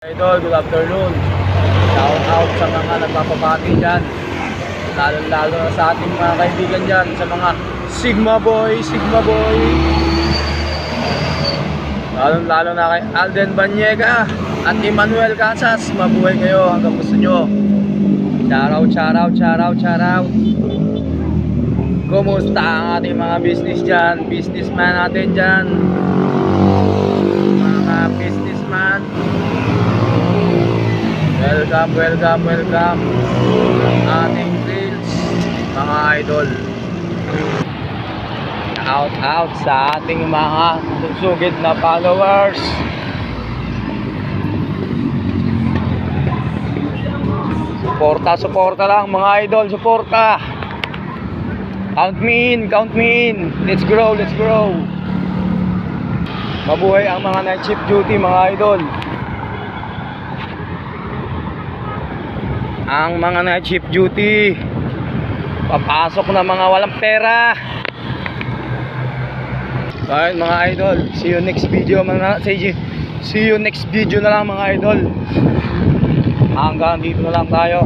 Idol, good afternoon. Shout out sa mga nagpapabati dyan. Lalo na sa ating mga kaibigan dyan, sa mga Sigma Boy. Lalo na kay Alden Banyega at Emmanuel Casas. Mabuhay kayo hanggang gusto nyo. Shout out. Kumusta ang ating mga business dyan? Businessman natin dyan. Mga businessman. Welcome ang ating reels, mga idol. Out sa ating mga sugid na followers. Suporta lang mga idol, suporta. Count me in. Let's grow. Mabuhay ang mga night shift duty, mga idol. Ang mga night shift duty, papasok na mga walang pera. Alright mga idol, see you next video na lang mga idol. Hanggang dito na lang tayo.